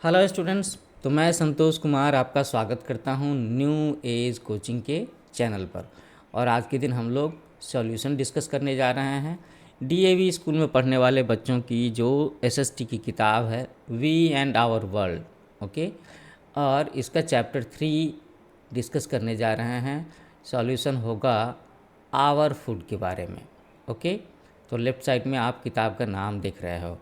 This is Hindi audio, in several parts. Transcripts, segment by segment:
Hello students. तो मैं संतोष कुमार आपका स्वागत करता हूं न्यू एज कोचिंग के चैनल पर। और आज के दिन हम लोग सॉल्यूशन डिस्कस करने जा रहे हैं डीएवी स्कूल में पढ़ने वाले बच्चों की जो एसएसटी की किताब है we and our world. Okay, और इसका चैप्टर 3 डिस्कस करने जा रहे हैं। सॉल्यूशन होगा आवर फूड के बारे में। ओके, तो लेफ़्ट साइड में आप किताब का नाम देख रहे हो।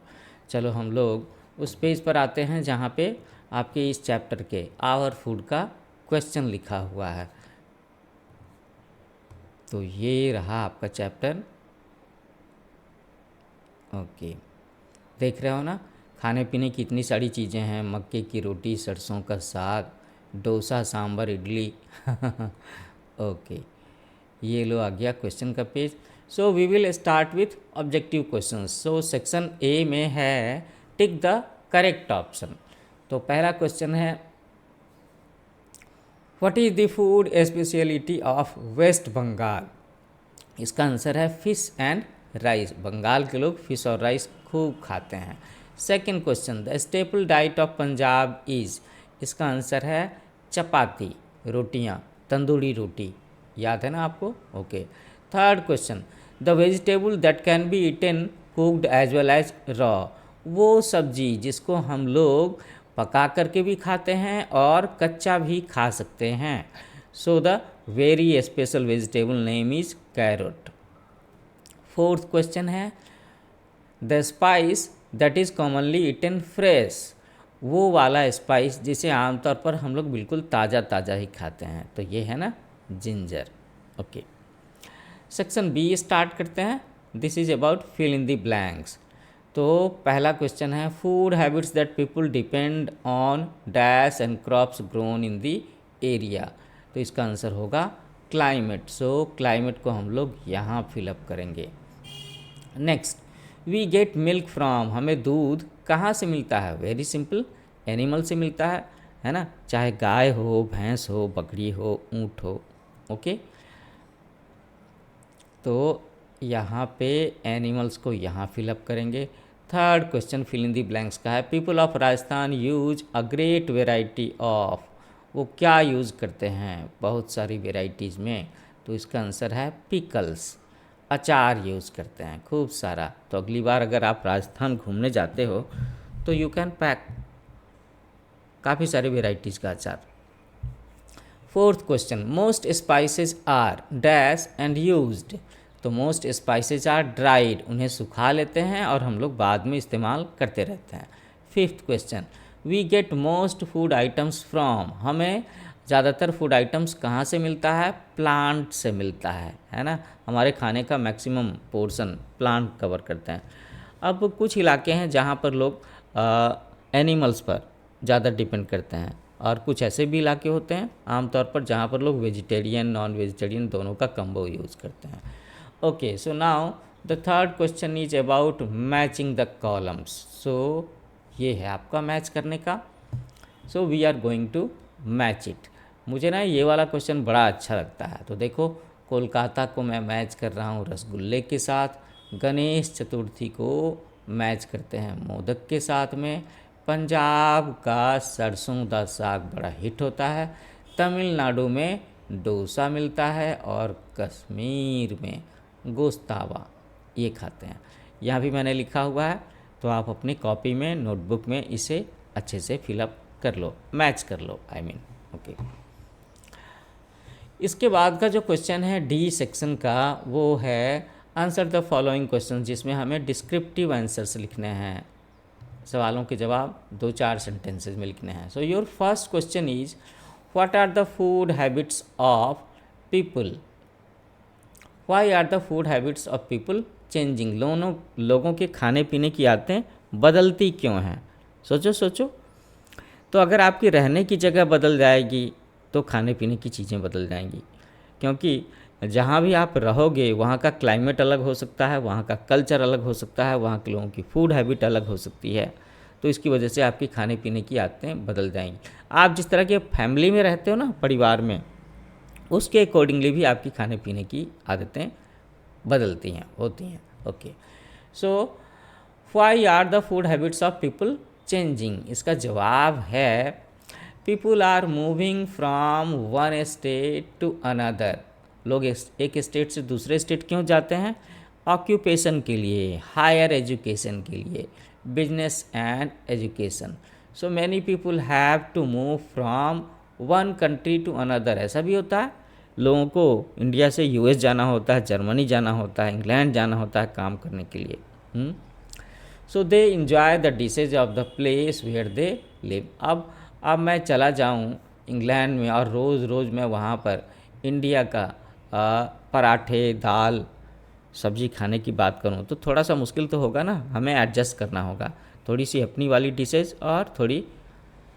चलो हम लोग उस पेज पर आते हैं जहाँ पे आपके इस चैप्टर के आवर फूड का क्वेश्चन लिखा हुआ है। तो ये रहा आपका चैप्टर। ओके, देख रहे हो ना, खाने पीने की इतनी सारी चीज़ें हैं, मक्के की रोटी, सरसों का साग, डोसा, सांभर, इडली। ओके, ये लो आ गया क्वेश्चन का पेज। So we will start with objective question. So section A में है टिक द करेक्ट ऑप्शन। तो पहला क्वेश्चन है what is the food speciality of West Bengal. इसका आंसर है फिश एंड राइस। बंगाल के लोग फिश और राइस खूब खाते हैं। Second question the staple diet of Punjab is. इसका आंसर है चपाती, रोटियां, तंदूरी रोटी। याद है ना आपको? Okay. Third question the vegetable that can be eaten cooked as well as raw. वो सब्जी जिसको हम लोग पका करके भी खाते हैं और कच्चा भी खा सकते हैं। So the very special vegetable name is carrot. Fourth question है the spice that is commonly eaten fresh. वो वाला स्पाइस जिसे आमतौर पर हम लोग बिल्कुल ताज़ा ताज़ा ही खाते हैं, तो ये है ना ginger. Okay, section B start करते हैं। This is about fill in the blanks. तो पहला क्वेश्चन है food habits that people depend on dash and crops grown in the area. तो इसका आंसर होगा क्लाइमेट। सो क्लाइमेट को हम लोग यहाँ फिलअप करेंगे। Next, we get milk from. हमें दूध कहाँ से मिलता है? वेरी सिंपल, एनिमल से मिलता है ना, चाहे गाय हो, भैंस हो, बकरी हो, ऊँट हो। ओके, तो यहाँ पे एनिमल्स को यहाँ फिलअप करेंगे। Third question fill in the blanks का है people of Rajasthan use a great variety of. वो क्या यूज़ करते हैं? बहुत सारी वेराइटीज़ में। तो इसका आंसर है पिकल्स। अचार यूज़ करते हैं खूब सारा। तो अगली बार अगर आप राजस्थान घूमने जाते हो तो यू कैन पैक काफ़ी सारी वेराइटीज़ का अचार। Fourth question most spices are dash and used. तो मोस्ट स्पाइसेस आर ड्राइड। उन्हें सुखा लेते हैं और हम लोग बाद में इस्तेमाल करते रहते हैं। Fifth question we get most food items from. हमें ज़्यादातर फूड आइटम्स कहाँ से मिलता है? प्लांट से मिलता है ना। हमारे खाने का मैक्सिमम पोर्शन प्लांट कवर करते हैं। अब कुछ इलाके हैं जहाँ पर लोग एनिमल्स पर ज़्यादा डिपेंड करते हैं, और कुछ ऐसे भी इलाके होते हैं आमतौर पर जहाँ पर लोग वेजिटेरियन नॉन वेजिटेरियन दोनों का कम्बो यूज़ करते हैं। Okay, so now the third question is about matching the columns. So ये है आपका मैच करने का। So we are going to match it. मुझे ना ये वाला क्वेश्चन बड़ा अच्छा लगता है। तो देखो, कोलकाता को मैं मैच कर रहा हूँ रसगुल्ले के साथ, गणेश चतुर्थी को मैच करते हैं मोदक के साथ में, पंजाब का सरसों का साग बड़ा हिट होता है, तमिलनाडु में डोसा मिलता है, और कश्मीर में गोश्तावा ये खाते हैं। यहाँ भी मैंने लिखा हुआ है, तो आप अपनी कॉपी में नोटबुक में इसे अच्छे से फिलअप कर लो, मैच कर लो आई मीन। ओके, इसके बाद का जो क्वेश्चन है डी सेक्शन का, वो है आंसर द फॉलोइंग क्वेश्चन, जिसमें हमें डिस्क्रिप्टिव आंसर्स लिखने हैं। सवालों के जवाब 2-4 सेंटेंसेज में लिखने हैं। So your first question is what are the food habits of people. Why are the food habits of people changing. लोगों के खाने पीने की आदतें बदलती क्यों हैं? सोचो सोचो। तो अगर आपकी रहने की जगह बदल जाएगी तो खाने पीने की चीज़ें बदल जाएंगी, क्योंकि जहाँ भी आप रहोगे वहाँ का क्लाइमेट अलग हो सकता है, वहाँ का कल्चर अलग हो सकता है, वहाँ के लोगों की फूड हैबिट अलग हो सकती है। तो इसकी वजह से आपकी खाने पीने की आदतें बदल जाएंगी। आप जिस तरह के फैमिली में रहते हो ना, परिवार में, उसके अकॉर्डिंगली भी आपकी खाने पीने की आदतें होती हैं। Okay, so why are the food habits of people changing? इसका जवाब है people are moving from one state to another. लोग एक स्टेट से दूसरे स्टेट क्यों जाते हैं? ऑक्यूपेशन के लिए, हायर एजुकेशन के लिए, business and education. So many people have to move from one country to another. ऐसा भी होता है, लोगों को इंडिया से यूएस जाना होता है, जर्मनी जाना होता है, इंग्लैंड जाना होता है काम करने के लिए। So they enjoy the dishes of the place where they live. अब मैं चला जाऊँ इंग्लैंड में और रोज़ रोज़ मैं वहाँ पर इंडिया का पराठे, दाल, सब्जी खाने की बात करूँ तो थोड़ा सा मुश्किल तो होगा ना, हमें एडजस्ट करना होगा, थोड़ी सी अपनी वाली डिशेज और थोड़ी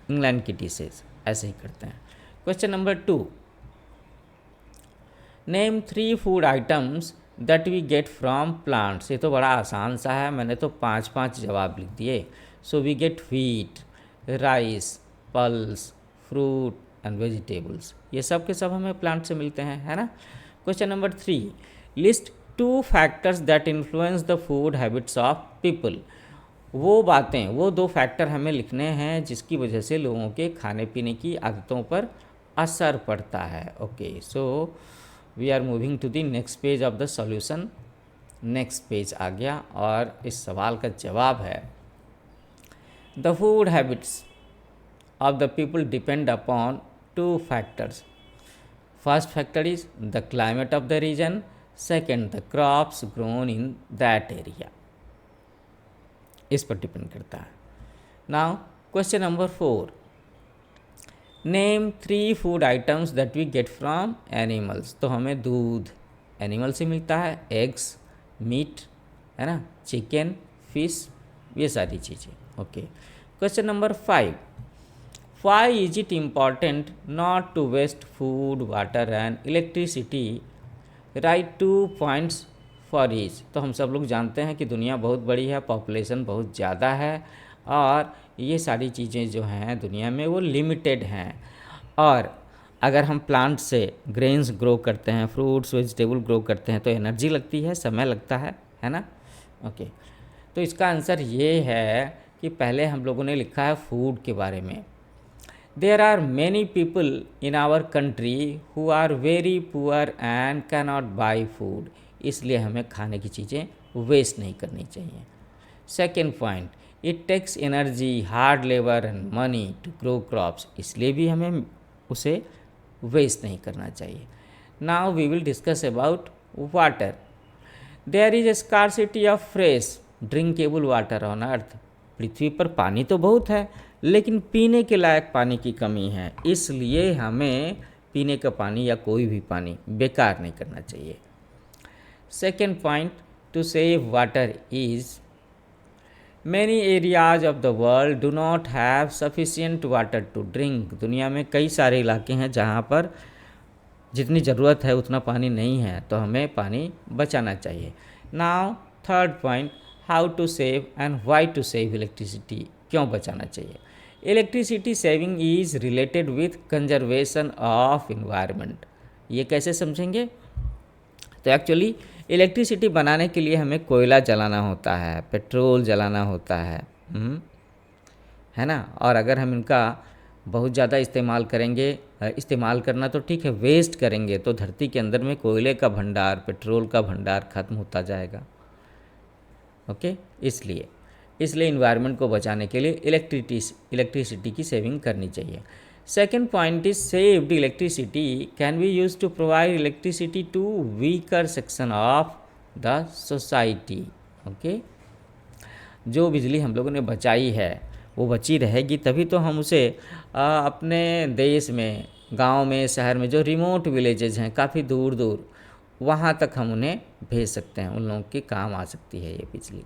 इंग्लैंड की डिशेज, ऐसे ही करते हैं। Question number 2, name 3 food items that we get from plants. ये तो बड़ा आसान सा है, मैंने तो 5 जवाब लिख दिए। So we get wheat, rice, pulse, fruit and vegetables. ये सब के सब हमें प्लांट से मिलते हैं, है ना। Question number 3, list 2 factors that influence the food habits of people. वो बातें, वो 2 फैक्टर हमें लिखने हैं जिसकी वजह से लोगों के खाने पीने की आदतों पर असर पड़ता है। Okay, so we are moving to the next page of the solution. Next page आ गया और इस सवाल का जवाब है the food habits of the people depend upon 2 factors. First factor is the climate of the region, second the crops grown in that area. इस पर डिपेंड करता है। Now question number 4, name 3 food items that we get from animals। तो हमें दूध एनिमल से मिलता है, एग्स, मीट, है ना, चिकन, फिश, ये सारी चीज़ें। Okay, question number 5, Why is it important not to waste food, water and electricity? Write 2 points for each। तो हम सब लोग जानते हैं कि दुनिया बहुत बड़ी है, पॉपुलेशन बहुत ज़्यादा है और ये सारी चीज़ें जो हैं दुनिया में वो लिमिटेड हैं। और अगर हम प्लांट से ग्रेन्स ग्रो करते हैं, फ्रूट्स वेजिटेबल ग्रो करते हैं तो एनर्जी लगती है, समय लगता है ना। ओके, तो इसका आंसर ये है कि पहले हम लोगों ने लिखा है फूड के बारे में। There are many people in our country who are very poor and cannot buy food। इसलिए हमें खाने की चीज़ें वेस्ट नहीं करनी चाहिए। Second point, it takes energy, hard labour and money to grow crops. इसलिए भी हमें उसे वेस्ट नहीं करना चाहिए। Now we will discuss about water. There is a scarcity of fresh drinkable water on earth. पृथ्वी पर पानी तो बहुत है लेकिन पीने के लायक पानी की कमी है, इसलिए हमें पीने का पानी या कोई भी पानी बेकार नहीं करना चाहिए। Second point, to save water is many areas of the world do not have sufficient water to drink. दुनिया में कई सारे इलाके हैं जहाँ पर जितनी ज़रूरत है उतना पानी नहीं है, तो हमें पानी बचाना चाहिए। Now third point, how to save and why to save electricity. क्यों बचाना चाहिए? Electricity saving is related with conservation of environment. ये कैसे समझेंगे? तो एक्चुअली इलेक्ट्रिसिटी बनाने के लिए हमें कोयला जलाना होता है, पेट्रोल जलाना होता है ना। और अगर हम इनका बहुत ज़्यादा इस्तेमाल करेंगे, इस्तेमाल करना तो ठीक है, वेस्ट करेंगे तो धरती के अंदर में कोयले का भंडार, पेट्रोल का भंडार खत्म होता जाएगा। ओके, इसलिए इन्वायरमेंट को बचाने के लिए इलेक्ट्रिसिटी की सेविंग करनी चाहिए। Second point is saved electricity can be use to provide electricity to weaker section of the society. Okay, जो बिजली हम लोगों ने बचाई है वो बची रहेगी तभी तो हम उसे अपने देश में, गांव में, शहर में जो रिमोट विलेजेज हैं काफ़ी दूर दूर, वहाँ तक हम उन्हें भेज सकते हैं, उन लोगों के काम आ सकती है ये बिजली।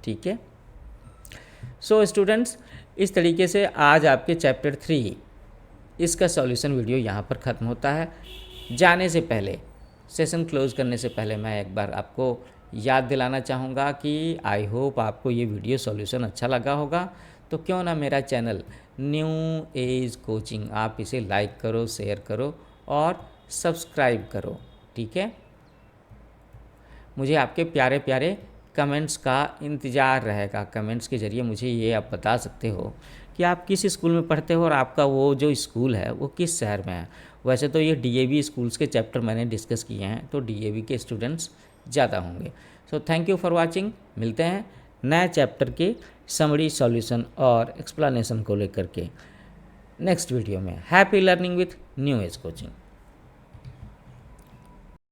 ठीक है। सो स्टूडेंट्स, इस तरीके से आज आपके चैप्टर 3 इसका सॉल्यूशन वीडियो यहाँ पर ख़त्म होता है। जाने से पहले, सेशन क्लोज करने से पहले मैं एक बार आपको याद दिलाना चाहूँगा कि आई होप आपको ये वीडियो सॉल्यूशन अच्छा लगा होगा, तो क्यों ना मेरा चैनल न्यू एज कोचिंग, आप इसे लाइक करो, शेयर करो और सब्सक्राइब करो। ठीक है, मुझे आपके प्यारे प्यारे कमेंट्स का इंतज़ार रहेगा। कमेंट्स के ज़रिए मुझे ये आप बता सकते हो कि आप किस स्कूल में पढ़ते हो और आपका वो जो स्कूल है वो किस शहर में है। वैसे तो ये डीएवी स्कूल्स के चैप्टर मैंने डिस्कस किए हैं, तो डीएवी के स्टूडेंट्स ज़्यादा होंगे। So thank you for watching. मिलते हैं नए चैप्टर के समरी सॉल्यूशन और एक्सप्लेनेशन को लेकर के नेक्स्ट वीडियो में। Happy learning with new age coaching.